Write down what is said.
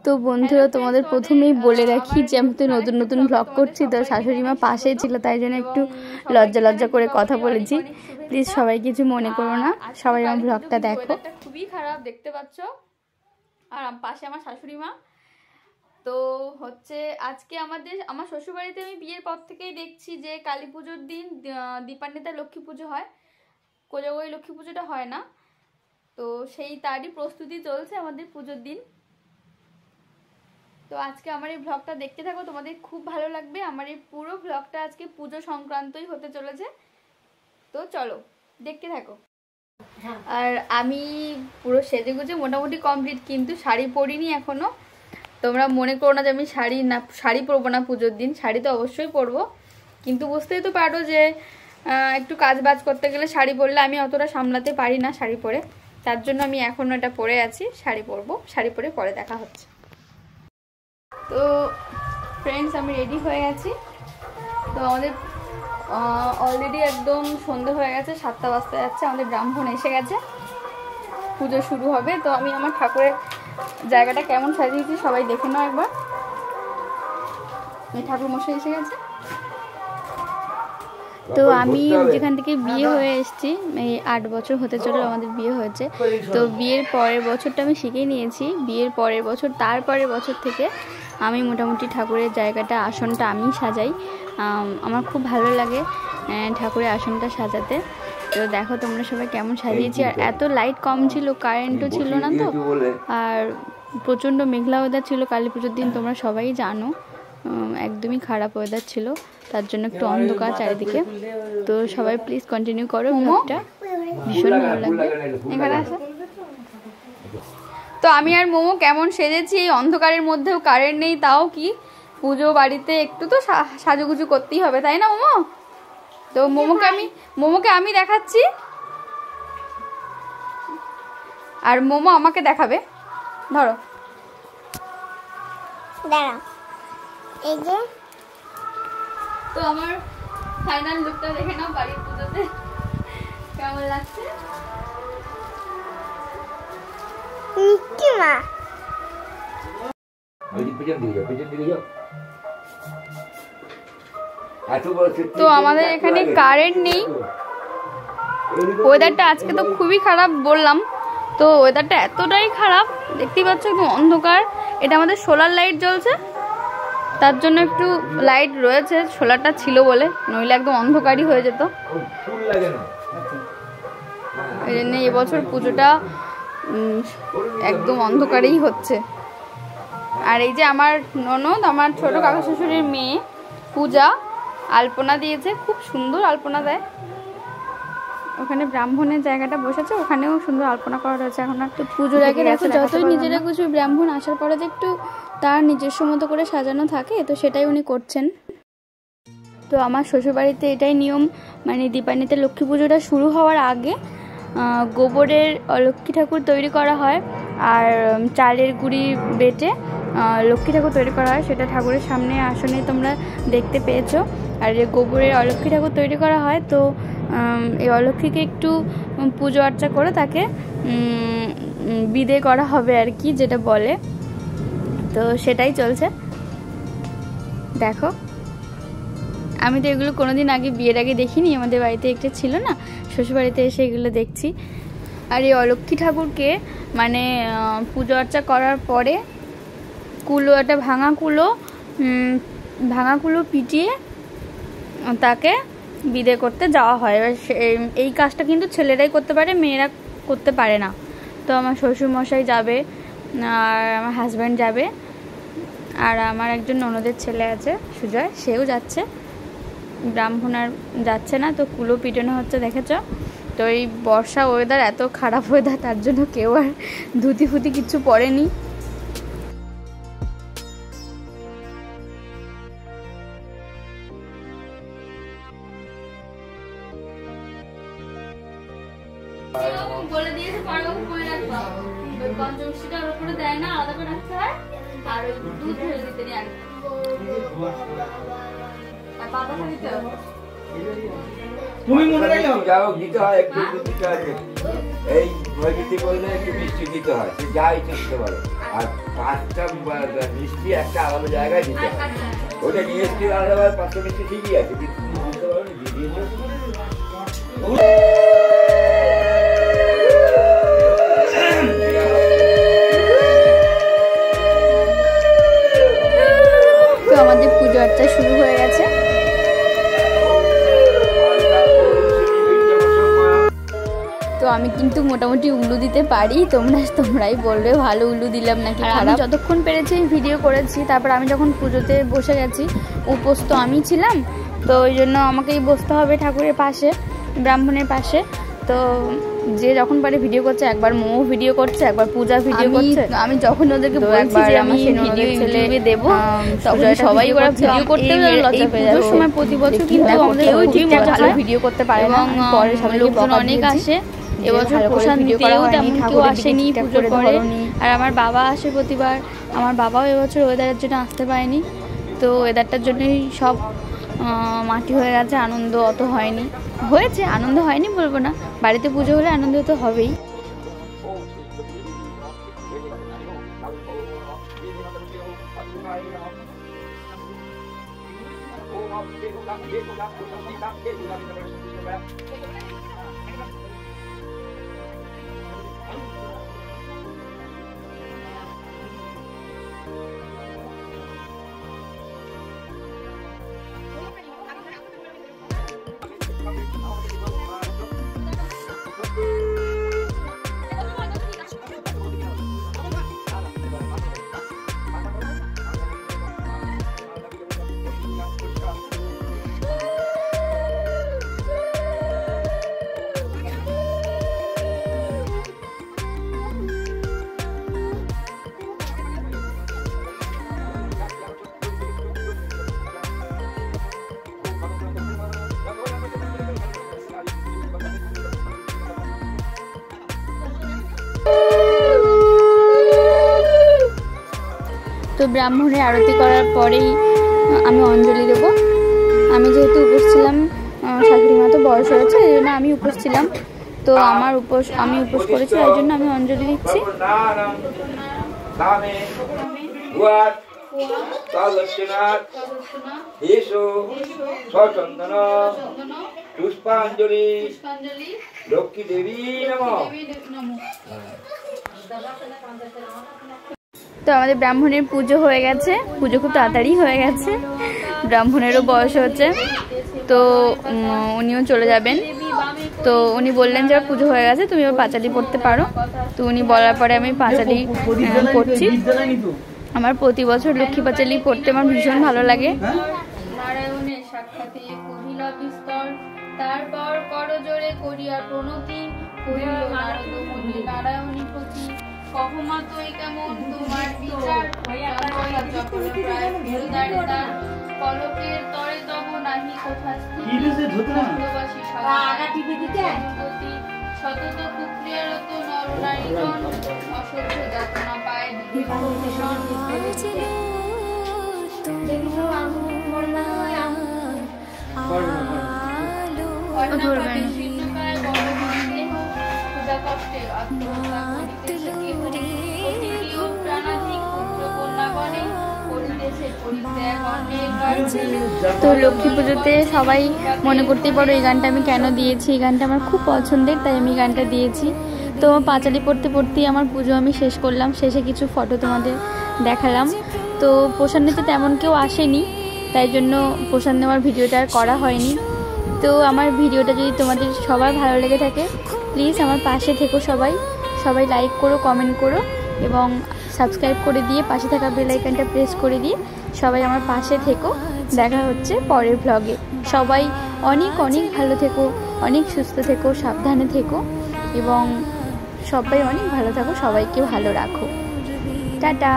তো বন্ধুরা তোমাদের প্রথমেই বলে রাখি যে আমি তো নতুন নতুন ব্লগ করছি, তো শাশুড়ি মা পাশে ছিল তাই জন্য একটু লজ্জা লজ্জা করে কথা বলেছি। প্লিজ সবাই কিছু মনে করো না, সবাই আমার ব্লগটা দেখো। খুবই খারাপ দেখতে পাচ্ছ, আর পাশে আমার শাশুড়ি মা। তো হচ্ছে আজকে আমার শ্বশুরবাড়িতে আমি বিয়ের পর থেকেই দেখছি যে কালী পুজোর দিন দীপান্বিতা লক্ষ্মী পুজো হয়, কোজাগরী লক্ষ্মী পুজোটা হয় না। তো সেই তারই প্রস্তুতি চলছে আমাদের পুজোর দিন। তো আজকে আমার এই ব্লগটা দেখতে থাকো, তোমাদের খুব ভালো লাগবে। আমার এই পুরো ব্লগটা আজকে পুজো সংক্রান্তই হতে চলেছে, তো চলো দেখতে থাকো। আর আমি পুরো সেজেগুজে মোটামুটি কমপ্লিট, কিন্তু শাড়ি পরিনি এখনো। তোমরা মনে করো না যে আমি শাড়ি পরবো না পুজোর দিন, শাড়ি তো অবশ্যই পরবো, কিন্তু বুঝতেই তো পারো যে একটু কাজ বাজ করতে গেলে শাড়ি পরলে আমি অতটা সামলাতে পারি না শাড়ি পরে। তার জন্য আমি এখনো এটা পরে আছি, শাড়ি পরবো, শাড়ি পরে পরে দেখা হচ্ছে। তো ফ্রেন্ডস আমি রেডি হয়ে গেছি। তো আমাদের অলরেডি একদম সন্ধে হয়ে গেছে, 7টা বাজতে যাচ্ছে, আমাদের ব্রাহ্মণ এসে গেছে, পুজো শুরু হবে। তো আমি আমার ঠাকুরের জায়গাটা কেমন সাজিয়েছি সবাই দেখে নাও একবার। ঠাকুর মশাই এসে গেছে। তো আমি যেখান থেকে বিয়ে হয়ে এসেছি, এই 8 বছর হতে চলে আমাদের বিয়ে হয়েছে। তো বিয়ের পরের বছরটা আমি শিখেই নিয়েছি, বিয়ের পরের বছর তারপরের বছর থেকে আমি মোটামুটি ঠাকুরের জায়গাটা আসনটা আমি সাজাই। আমার খুব ভালো লাগে ঠাকুরের আসনটা সাজাতে। তো দেখো তোমরা সবাই কেমন সাজিয়েছি। আর এত লাইট কম ছিল, কারেন্টও ছিল না, তো আর প্রচণ্ড মেঘলা ওয়েদার ছিল কালী পুজোর দিন, তোমরা সবাই জানো একদমই খারাপ ওয়েদার ছিল, তার জন্য একটু অন্ধকার চারিদিকে। তো সবাই প্লিজ কন্টিনিউ করো ব্লগটা, ভীষণ ভালো লাগবে। এখানে আসো। তো আমি আর মোমো কেমন সেজেছি, এই অন্ধকারের মধ্যেও, কারেন্ট নেই তাও কি, পুজো বাড়িতে একটু তো সাজুগুজু করতেই হবে, তাই না মোমো? তো মোমোকে আমি দেখাচ্ছি, আর মোমো আমাকে দেখাবে। ধরো এই যে। তো আমার ফাইনাল লুকটা দেখে নাও, বাড়ির পুজোতে কেমন লাগছে। তো আমাদের এখানে কারেন্ট নেই, ওয়েদারটা আজকে তো খুবই খারাপ বললাম। তো ওয়েদারটা এতটাই খারাপ, দেখতেই পাচ্ছ একদম অন্ধকার। এটা আমাদের সোলার লাইট জ্বলছে, তার জন্য একটু লাইট রয়েছে, সোলারটা ছিল বলে, নইলে একদম অন্ধকারই হয়ে যেত। এই জন্য এবছর পুজোটা একদম অন্ধকারেই হচ্ছে। আর এই যে আমার ননদ, আমার ছোট কাকা শ্বশুরের মেয়ে পূজা, আলপনা দিয়েছে, খুব সুন্দর আলপনা দেয়। ওখানে ব্রাহ্মণের জায়গাটা বসেছে, ওখানেও সুন্দর আলপনা করা রয়েছে। এখন একটু পুজোর আগে দেখো, যতই নিজেরা কিছু ব্রাহ্মণ আসার পরে যে একটু তার নিজস্ব মতো করে সাজানো থাকে, তো সেটাই উনি করছেন। তো আমার শ্বশুরবাড়িতে এটাই নিয়ম, মানে দীপান্বিতা লক্ষ্মী পুজোটা শুরু হওয়ার আগে গোবরের লক্ষ্মী ঠাকুর তৈরি করা হয়, আর চালের গুঁড়ি বেটে লক্ষ্মী ঠাকুর তৈরি করা হয়, সেটা ঠাকুরের সামনে আসনে তোমরা দেখতে পেয়েছো। আর গোবরের অলক্ষ্মী ঠাকুর তৈরি করা হয়। তো এই অলক্ষ্মীকে একটু পুজো আর্চা করে তাকে বিদে করা হবে আর কি, যেটা বলে। তো সেটাই চলছে। দেখো আমি তো এগুলো কোনোদিন আগে বিয়ের আগে দেখিনি, আমাদের বাড়িতে একটা ছিল না, শ্বশুরবাড়িতে এসে এগুলো দেখছি। আর এই অলক্ষ্মী ঠাকুরকে মানে পুজো আর্চা করার পরে একটা ভাঙা কুলো পিটিয়ে তাকে বিদে করতে যাওয়া হয়। এই কাজটা কিন্তু ছেলেরাই করতে পারে, মেয়েরা করতে পারে না। তো আমার শ্বশুরমশাই যাবে, আর আমার হাজব্যান্ড যাবে, আর আমার একজন ননদের ছেলে আছে সুজয়, সেও যাচ্ছে। ব্রাহ্মণ আর যাচ্ছে না, তো কুলো পিটানো হচ্ছে দেখেছ। তো এই বর্ষা ওয়েদার, এত খারাপ ওয়েদার, তার জন্য কেউ আর ধুতি ফুতি কিছু পরেনি। বলে দিয়েছে পঞ্চমীটা ওর উপরে দেয় না, আলাদা করে রাখতে হয়, আর ওই দুধ ঢেলে দিতে নেই, আর পাতাটা দিতে হবে। তুমি মনে রাখলে যাও দিতে হয়, একটু দিতে হয়। এই নৈবেদ্য করলে একটু মিষ্টি দিতে হয়, সে যা ইচ্ছে দিতে পারো। আর 5টা মিষ্টি একটা আলাদা জায়গায় দিতে হয়। ওটা নিয়ে এসছি আলাদা, 5টা মিষ্টি ঠিকই আছে, কিন্তু তুমি বুঝতে পারো না দিয়ে তো আমাদের পুজো আর্চা শুরু হয়ে গেছে। তো আমি কিন্তু মোটামুটি উল্লু দিতে পারি, তোমরাই বলবে ভালো উল্লু দিলাম নাকি খারাপ। যতক্ষণ পেরেছি ভিডিও করেছি। তারপর আমি যখন পুজোতে বসে গেছি, উপোস তো আমি ছিলাম, তো ওই জন্য আমাকেই বসতে হবে ঠাকুরের পাশে, ব্রাহ্মণের পাশে। তো যে যখন পারে ভিডিও করছে, একবার মৌ ভিডিও করছে, একবার পূজা ভিডিও করছে। আমি যখন ওদেরকে বলছি যে আমি ভিডিও ইউটিউবে দেব, তখন সবাই ওরা ভিডিও করতে লজ্জা পেয়ে যায়। সময় প্রতি বছর কিন্তু আমাদের ভালো ভিডিও করতে পারে না, পরে সবাই লোকজন অনেক আসে। এবছর প্রসাদ দিতেও তেমন কেউ আসেনি পুজোর পরে। আর আমার বাবা আসে প্রতিবার, আমার বাবাও এবছর ওয়েদারের জন্য আসতে পারেনি। তো ওয়েদারটার জন্যই সব মাটি হয়ে গেছে, আনন্দ অত হয়নি। হয়েছে, আনন্দ হয়নি বলবো না, বাড়িতে পুজো হলে আনন্দ তো হবেই। তো ব্রাহ্মণের আরতি করার পরেই আমি অঞ্জলি দেব। আমি যেহেতু উপোস ছিলাম, শাশুড়ি মা তো বয়স হয়েছে, এই জন্য আমি উপোস ছিলাম। তো আমি উপোস করেছি, এই জন্য আমি অঞ্জলি দিচ্ছি। পুষ্পাঞ্জলি লক্ষ্মী দেবী নমঃ। তো আমাদের ব্রাহ্মণের পুজো হয়ে গেছে, পুজো খুব তাড়াতাড়ি হয়ে গেছে, ব্রাহ্মণেরও বয়স হচ্ছে, তো উনিও চলে যাবেন। তো উনি বললেন যে পুজো হয়ে গেছে, তুমি এবার পাঁচালি পড়তে পারো। তো উনি বলার পরে আমি পাঁচালি পড়ছি। আমার প্রতি বছর লক্ষ্মী পাঁচালি পড়তে আমার ভীষণ ভালো লাগে। নারায়ণের সাক্ষাতে কহিলা বিস্তর, তারপর করজোড়ে করিয়া প্রণতি, কহিল নারদ মুনি নারায়ণী প্রতি, কহমাতই কেমন তোমার বিচার, পলকের তরে তব নাহি কোথা স্থিতি, সতত কুক্রিয়ারত নর নারীগণ, অসহ্য যাতনা পায় তো লক্ষ্মী পুজোতে সবাই মনে করতেই পারো এই গানটা আমি কেন দিয়েছি। এই গানটা আমার খুব পছন্দের, তাই আমি গানটা দিয়েছি। তো পাঁচালি পড়তে পড়তেই আমার পুজো আমি শেষ করলাম। শেষে কিছু ফটো তোমাদের দেখালাম। তো প্রসাদ নিতে তেমন কেউ আসেনি, তাই জন্য প্রসাদ নেওয়ার ভিডিওটা আর করা হয়নি। তো আমার ভিডিওটা যদি তোমাদের সবার ভালো লেগে থাকে, প্লিজ আমার পাশে থেকো। সবাই লাইক করো, কমেন্ট করো এবং সাবস্ক্রাইব করে দিয়ে পাশে থাকা বেল আইকনটা প্রেস করে দিয়ে সবাই আমার পাশে থেকো। দেখা হচ্ছে পরের ব্লগে। সবাই অনেক অনেক ভালো থেকো, অনেক সুস্থ থেকো, সাবধানে থেকো এবং সবাই অনেক ভালো থাকো। সবাইকে ভালো রাখো। টাটা।